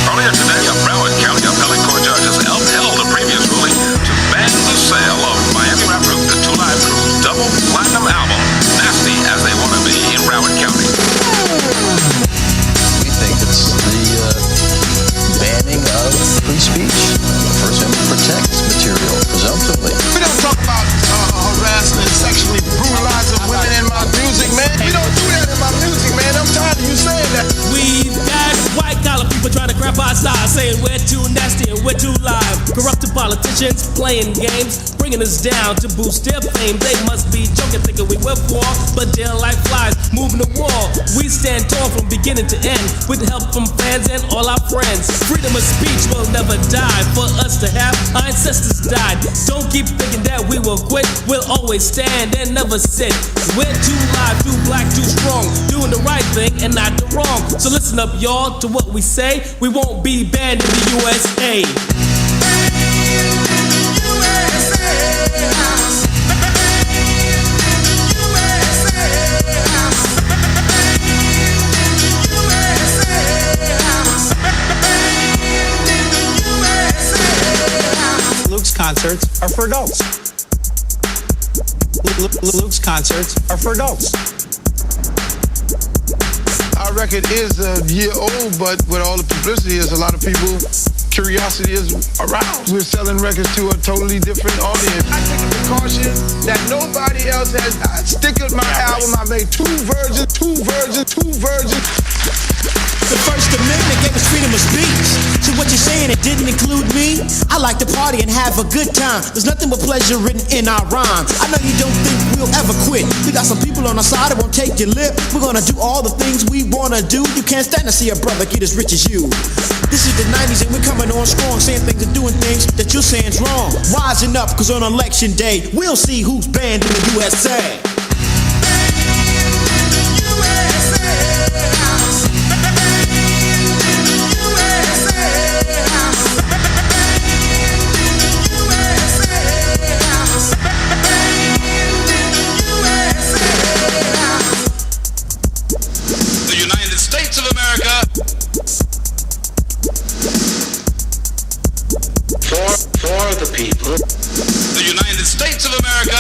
S15: Earlier today, a Broward County appellate court judges upheld a previous ruling to ban the sale of Miami rap group The Two Live Crew's double platinum album, Nasty As They Wanna Be, in Broward County.
S14: We think it's the banning of free speech. The First Amendment protects material, presumptively.
S16: We don't talk about harassing and sexually brutalizing women in my music, man. We don't do that in my music, man. I'm tired of you saying that.
S17: We've got white collar people trying to crap our size, saying we're too nasty and we're too live. Corrupted politicians playing games, bringing us down to boost their fame. They must be joking, thinking we were war, but they're like flies moving the wall. We stand tall from beginning to end, with help from fans and all our friends. Freedom of speech will never die. For us to have, our ancestors died. Don't keep thinking that we will quit. We'll always stand and never sit. We're too live, too black, too strong, doing the right thing and not the wrong. So listen up, y'all, to what we say. We won't be banned in the USA.
S18: Luke's concerts are for adults. Luke's concerts are for adults.
S16: Our record is a year old, but with all the publicity, there's a lot of people, curiosity is aroused. We're selling records to a totally different audience. I take a precaution that nobody else has. I stick with my album. I made two versions.
S18: The First Amendment gave us freedom of speech. So what you're saying, it didn't include me? I like to party and have a good time. There's nothing but pleasure written in our rhyme. I know you don't think we'll ever quit. We got some people on our side that won't take your lip. We're gonna do all the things we wanna do. You can't stand to see a brother get as rich as you. This is the 90s and we're coming on strong, saying things and doing things that you're saying's wrong. Rising up, cause on election day, we'll see who's banned in the USA.
S14: For the people.
S15: The United States of America.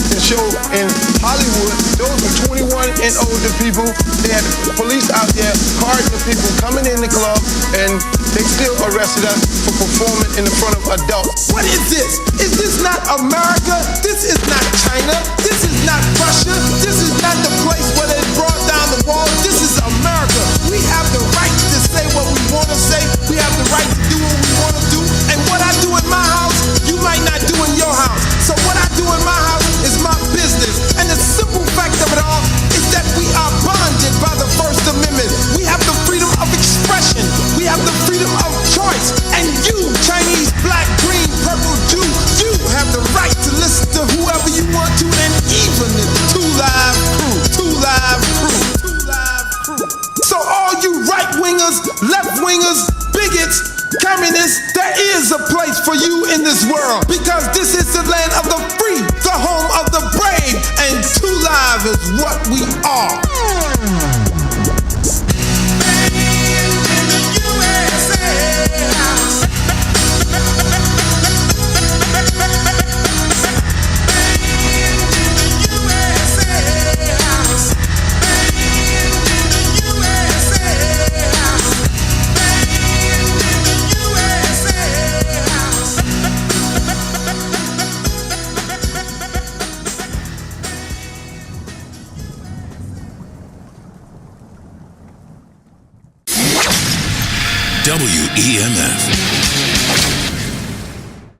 S16: The show in Hollywood, those were 21 and older people. They had police out there carding the people coming in the club, and they still arrested us for performing in the front of adults. What is this? Is this not America? This is not China. This is not Russia. This is not the place where they brought down the wall. This is America. We have the right to say what we want to say. We have the right to do what we want to do. And what I do in my house, you might not do in your house. So what I do in my house is my business. And the simple fact of it all is that we are bonded by the First Amendment. We have the freedom of expression. We have the freedom of choice. And you, Chinese, black, green, purple, Jew, you have the right to listen to whoever you want to, and even the Two Live Crew. So all you right-wingers, left-wingers, bigots, communists, there is a place for you in this world, because this is the land of the free, the home of the brave, and Two Live is what we are.
S15: WEMF.